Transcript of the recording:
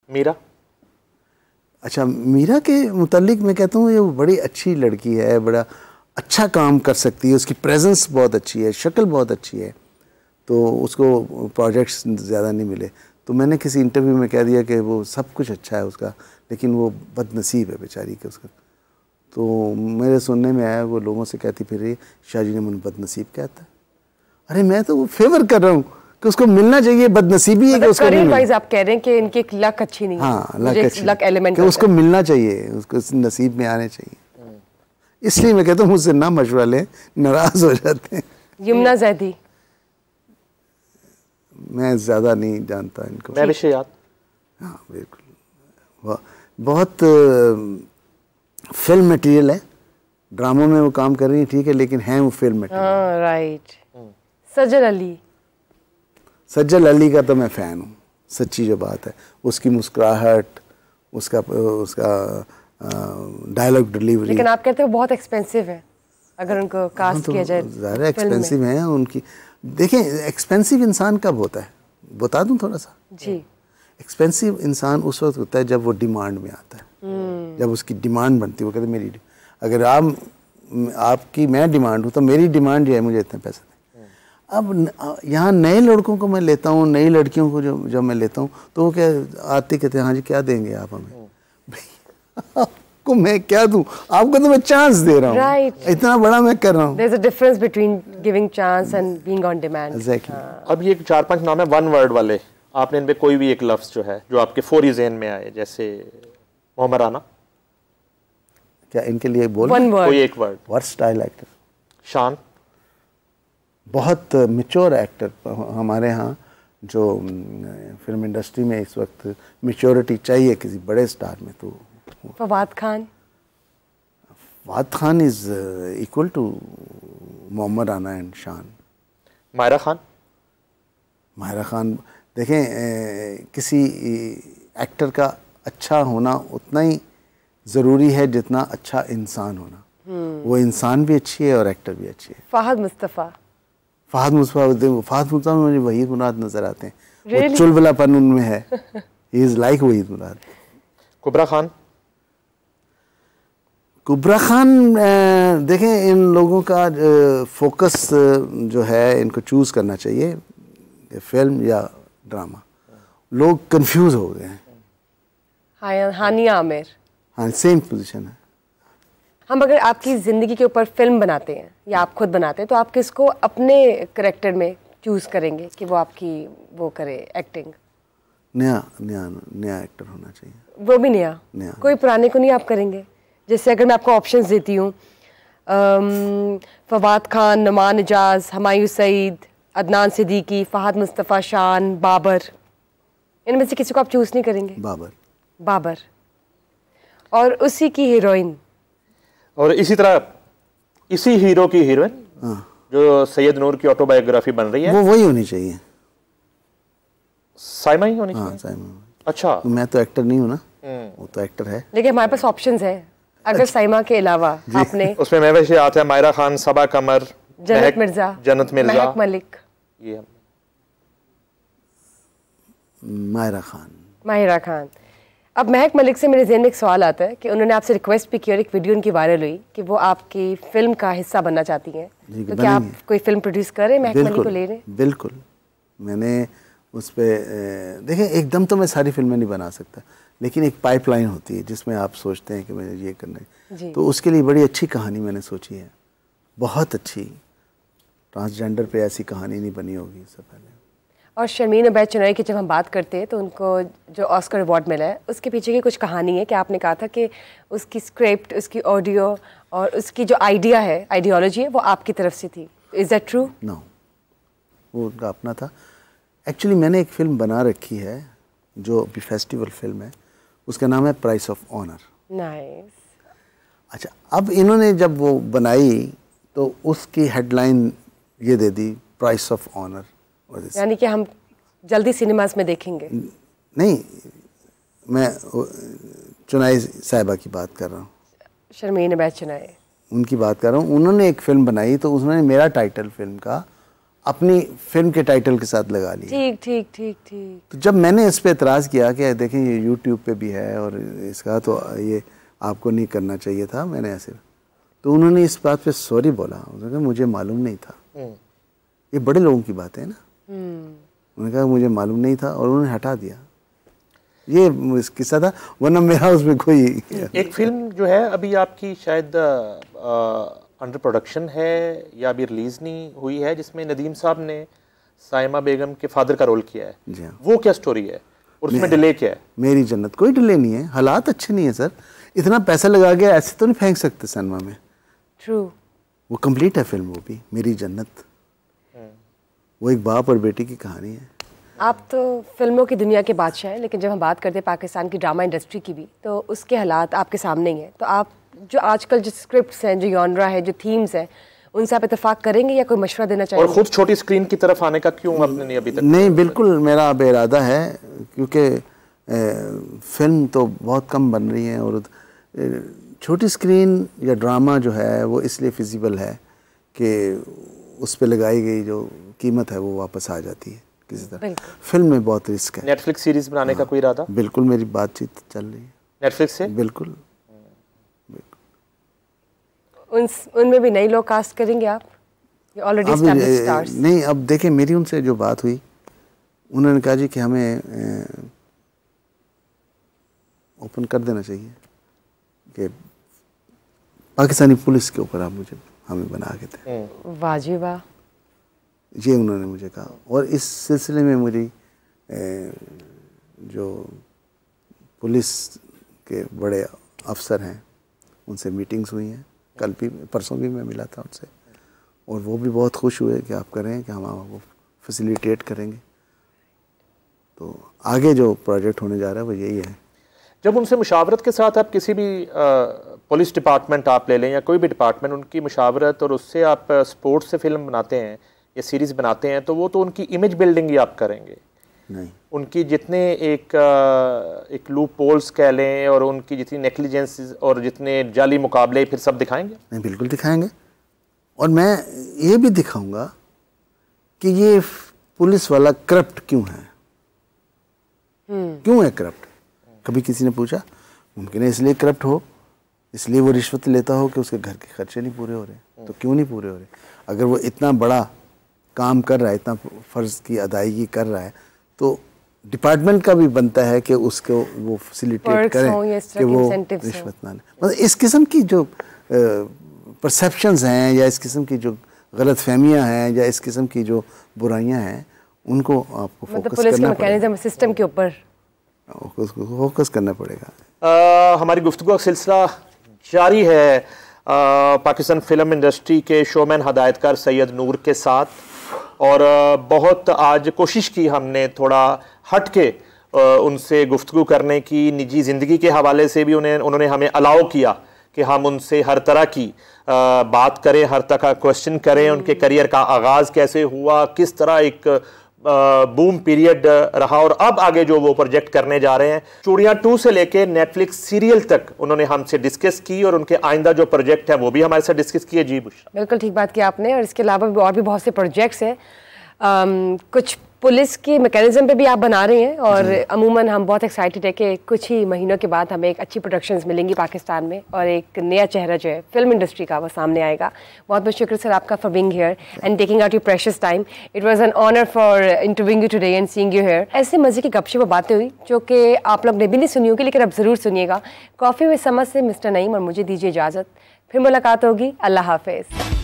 मीरा? अच्छा, मीरा के मुतालिक मैं कहता हूँ ये बड़ी अच्छी लड़की है, बड़ा अच्छा काम कर सकती है, उसकी प्रेजेंस बहुत अच्छी है, शक्ल बहुत अच्छी है, तो उसको प्रोजेक्ट्स ज़्यादा नहीं मिले। तो मैंने किसी इंटरव्यू में कह दिया कि वो सब कुछ अच्छा है उसका, लेकिन वो बदनसीब है बेचारी के उसका। तो मेरे सुनने में आया वो लोगों से कहती फिर शाह जी ने मुझे बदनसीब कहता है। अरे मैं तो फेवर कर रहा हूँ कि उसको मिलना चाहिए, बदनसीबी है कि उसको नहीं मिला। आप कह रहे हैं कि इनकी लक अच्छी नहीं है। हाँ, लक एलिमेंट कि उसको मिलना चाहिए, उसको नसीब में आने चाहिए। इसलिए मैं कहता हूँ मुझसे ना मशवरा लें, नाराज हो जाते हैं। यमुना जैदी? मैं ज़्यादा नहीं जानता इनको। मैं विषयात? हाँ बिल्कुल, बहुत फिल्म मटेरियल है, ड्रामों में वो काम कर रही है ठीक है, लेकिन हैं वो फिल्म मटेरियल। हाँ राइट। सज्जल अली? सज्जल अली का तो मैं फ़ैन हूँ, सच्ची जो बात है, उसकी मुस्कुराहट, उसका डायलॉग डिलीवरी। लेकिन आप कहते हो बहुत एक्सपेंसिव है अगर उनको कास्ट किया जाए। ज़्यादा एक्सपेंसिव है उनकी। देखें एक्सपेंसिव इंसान कब होता है, बता दूं थोड़ा सा जी। एक्सपेंसिव इंसान उस वक्त होता है जब वो डिमांड में आता है, जब उसकी डिमांड बनती है। वो कहते मेरी, अगर आपकी मैं डिमांड हूँ तो मेरी डिमांड जो है मुझे इतने पैसे दें। अब यहाँ नए लड़कों को मैं लेता हूँ, नई लड़कियों को जब मैं लेता हूँ तो वो क्या आते कहते हैं हाँ जी क्या देंगे आप हमें, आपको मैं क्या दूं, आपको तो मैं चांस दे रहा हूँ। right. इतना बड़ा मैं कर रहा हूँ। There's a difference between giving chance and being on demand. Exactly. अब ये 4-5 नाम है वन वर्ड वाले, आपने इनमें कोई भी एक लफ्ज जो है जो आपके फौरी ज़हन में आए, जैसे मोहम्मद राना? क्या इनके लिए बोल कोई एक वर्ड? Versatile actor. शान? बहुत मैच्योर एक्टर हमारे यहाँ, जो फिल्म इंडस्ट्री में इस वक्त मैच्योरिटी चाहिए किसी बड़े स्टार में। तो Fawad Khan? Fawad Khan is equal to Mohammad Rana and Shaan. Maira Khan? Myra Khan देखें, किसी एक्टर का अच्छा होना उतना ही ज़रूरी है जितना अच्छा इंसान होना। वो इंसान भी अच्छी है और एक्टर भी अच्छी है। फहद मुस्तफ़ा? फहद मुस्तफ़ा में मुझे वहीद मुराद नज़र आते हैं। वो चुलबुलापन उनमें है। ही इज़ लाइक वहीद मुराद। कुबरा खान? कुबरा खान देखें, इन लोगों का फोकस जो है इनको चूज़ करना चाहिए, फिल्म या ड्रामा। लोग कंफ्यूज हो गए हैं। हानिया आमिर? हाँ, सेम पोजीशन है। हम अगर आपकी ज़िंदगी के ऊपर फिल्म बनाते हैं या आप खुद बनाते हैं तो आप किसको अपने करेक्टर में चूज़ करेंगे कि वो आपकी वो करे एक्टिंग? नया एक्टर होना चाहिए। वो भी नया? कोई पुराने को नहीं आप करेंगे? जैसे अगर मैं आपको ऑप्शंस देती हूँ, फवाद खान, नुमान इजाज़, हुमायूं सईद, अदनान सिद्दीकी, फहद मुस्तफ़ा, शान, बाबर, इनमें से किसी को आप चूज़ नहीं करेंगे? बाबर। और उसी की हीरोइन, और इसी तरह इसी हीरो की हीरोइन जो सैयद नूर की ऑटोबायोग्राफी बन रही है, वो वही होनी चाहिए। साइमा ही होनी चाहिए? साइमा। अच्छा, मैं तो एक्टर नहीं हूँ ना, वो तो एक्टर है। लेकिन हमारे पास ऑप्शंस है। अगर साइमा के अलावा आपने उसमें मैं वैसे आता है मायरा खान, सबा कमर, जन्नत मिर्जा, महक मलिक। ये माहिरा खान। अब महक मलिक से मेरे ज़हन में एक सवाल आता है कि उन्होंने आपसे रिक्वेस्ट भी की और एक वीडियो उनकी वायरल हुई कि वो आपकी फिल्म का हिस्सा बनना चाहती हैं, तो क्या आप कोई फिल्म प्रोड्यूस कर रहे हैं, महक मलिक को ले रहे हैं? बिल्कुल, मैंने उस पर देखें, एकदम तो मैं सारी फिल्में नहीं बना सकता, लेकिन एक पाइपलाइन होती है जिसमें आप सोचते हैं कि मुझे ये करना है, तो उसके लिए बड़ी अच्छी कहानी मैंने सोची है, बहुत अच्छी। ट्रांसजेंडर पे ऐसी कहानी नहीं बनी होगी इससे पहले। और शर्मीन उबैद चुनई की जब हम बात करते हैं तो उनको जो ऑस्कर अवार्ड मिला है उसके पीछे की कुछ कहानी है कि आपने कहा था कि उसकी स्क्रिप्ट, उसकी ऑडियो और उसकी जो आइडिया है, आइडियोलॉजी है, वो आपकी तरफ से थी। Is that true? नो, वो उनका अपना था। एक्चुअली मैंने एक फ़िल्म बना रखी है जो अभी फेस्टिवल फिल्म है, उसका नाम है प्राइस ऑफ ऑनर। नाइस। अच्छा, अब इन्होंने जब वो बनाई तो उसकी हेडलाइन ये दे दी, प्राइस ऑफ ऑनर। यानी कि हम जल्दी सिनेमास में देखेंगे? नहीं, मैं चुनाई साहिबा की बात कर रहा हूँ, शर्मीन उबैद चुनई, उनकी बात कर रहा हूँ। उन्होंने एक फ़िल्म बनाई तो उसने मेरा टाइटल फिल्म का अपनी फिल्म के टाइटल के साथ लगा लिया। ठीक ठीक ठीक ठीक। तो जब मैंने इस पे एतराज़ किया कि देखें ये यूट्यूब पे भी है और इसका तो ये आपको नहीं करना चाहिए था, मैंने ऐसे, तो उन्होंने इस बात पे सॉरी बोला। उन्होंने कहा मुझे मालूम नहीं था। ये बड़े लोगों की बात है ना। उन्होंने कहा मुझे मालूम नहीं था और उन्होंने हटा दिया। ये किस्सा था, वरना मेरा उसमें कोई। एक फिल्म जो है अभी आपकी शायद अंडर प्रोडक्शन है या अभी रिलीज नहीं हुई है, जिसमें नदीम साहब ने साइमा बेगम के फादर का रोल किया है। जी हाँ। वो क्या स्टोरी है और उसमें डिले क्या है? मेरी जन्नत। कोई डिले नहीं है, हालात अच्छे नहीं है सर। इतना पैसा लगा के ऐसे तो नहीं फेंक सकते सिनेमा में। ट्रू। वो कंप्लीट है फिल्म, वो भी मेरी जन्नत। वो एक बाप और बेटी की कहानी है। आप तो फिल्मों की दुनिया के बादशाह हैं, लेकिन जब हम बात करते हैं पाकिस्तान की ड्रामा इंडस्ट्री की भी, तो उसके हालात आपके सामने ही हैं। तो आप जो आजकल जो स्क्रिप्ट्स हैं, जो जॉनरा है, जो थीम्स हैं, उनसे आप इत्तेफाक करेंगे या कोई मशवरा देना चाहेंगे? और खुद छोटी स्क्रीन की तरफ आने का क्यों आपने नहीं अभी तक? नहीं, बिल्कुल मेरा अब इरादा है, क्योंकि फिल्म तो बहुत कम बन रही है और छोटी स्क्रीन या ड्रामा जो है वो इसलिए फिजिबल है कि उस पर लगाई गई जो कीमत है वो वापस आ जाती है किसी तरह। फिल्म में बहुत रिस्क है। नेटफ्लिक्स सीरीज बनाने का कोई इरादा? बिल्कुल, मेरी बातचीत चल रही है नेटफ्लिक्स से। बिल्कुल। उनमें भी नए लोग कास्ट करेंगे आप? Already established stars? नहीं, अब देखें, मेरी उनसे जो बात हुई, उन्होंने कहा जी कि हमें ओपन कर देना चाहिए कि पाकिस्तानी पुलिस के ऊपर आप हमें बना के थे। वाह जी वाह। ये उन्होंने मुझे कहा। और इस सिलसिले में मेरी जो पुलिस के बड़े अफसर हैं उनसे मीटिंग्स हुई हैं। कल भी, परसों भी मैं मिला था उनसे, और वो भी बहुत खुश हुए कि आप करें, कि हम आपको फैसिलिटेट करेंगे। तो आगे जो प्रोजेक्ट होने जा रहा है वो यही है। जब उनसे मुशावरत के साथ आप किसी भी पुलिस डिपार्टमेंट आप ले लें या कोई भी डिपार्टमेंट, उनकी मुशावरत और उससे आप स्पोर्ट्स से फिल्म बनाते हैं या सीरीज़ बनाते हैं, तो वो तो उनकी इमेज बिल्डिंग ही आप करेंगे। नहीं, उनकी जितने एक लूप पोल्स कह लें और उनकी जितनी नेग्लिजेंस और जितने जाली मुकाबले फिर सब दिखाएंगे। नहीं, बिल्कुल दिखाएंगे। और मैं ये भी दिखाऊंगा कि ये पुलिस वाला करप्ट क्यों है। क्यों है करप्ट? कभी किसी ने पूछा? मुमकिन है इसलिए करप्ट हो, इसलिए वो रिश्वत लेता हो कि उसके घर के खर्चे नहीं पूरे हो रहे। तो क्यों नहीं पूरे हो रहे? अगर वो इतना बड़ा काम कर रहा है, इतना फ़र्ज़ की अदायगी कर रहा है, तो डिपार्टमेंट का भी बनता है कि उसको वो फैसिलिटेट करें कि वो रिश्वत ना ले। मतलब इस किस्म की जो परसेप्शंस हैं या इस किस्म की जो गलत फहमियाँ हैं या इस किस्म की जो बुराइयाँ हैं, उनको आपको फोकस करना पड़ेगा। सिस्टम के ऊपर फोकस करना पड़ेगा। हमारी गुफ्तगू का सिलसिला जारी है पाकिस्तान फिल्म इंडस्ट्री के शोमैन हदायतकार सैयद नूर के साथ, और बहुत आज कोशिश की हमने थोड़ा हट के उनसे गुफ्तगू करने की। निजी ज़िंदगी के हवाले से भी उन्होंने हमें अलाउ किया कि हम उनसे हर तरह की बात करें, हर तरह का क्वेश्चन करें। उनके करियर का आगाज़ कैसे हुआ, किस तरह एक बूम पीरियड रहा, और अब आगे जो वो प्रोजेक्ट करने जा रहे हैं। चूड़ियाँ 2 से लेके नेटफ्लिक्स सीरियल तक उन्होंने हमसे डिस्कस की, और उनके आइंदा जो प्रोजेक्ट है वो भी हमारे साथ डिस्कस किए। जी बुशरा, बिल्कुल ठीक बात की आपने। और इसके अलावा और भी बहुत से प्रोजेक्ट्स हैं। कुछ पुलिस की मैकेनिज्म पे भी आप बना रहे हैं, और अमूमन हम बहुत एक्साइटेड है कि कुछ ही महीनों के बाद हमें एक अच्छी प्रोडक्शंस मिलेंगी पाकिस्तान में, और एक नया चेहरा जो है फिल्म इंडस्ट्री का वो सामने आएगा। बहुत बहुत शुक्रिया सर आपका for being here and taking out your precious time. It was an honour for interviewing you today and seeing you here. ऐसे मज़े की गपशप बातें हुई जो कि आप लोग ने भी नहीं सुनी होगी, लेकिन अब ज़रूर सुनिएगा। कॉफ़ी विद समझ से मिस्टर नईम और मुझे दीजिए इजाज़त। फिर मुलाकात होगी। अल्लाह हाफिज़।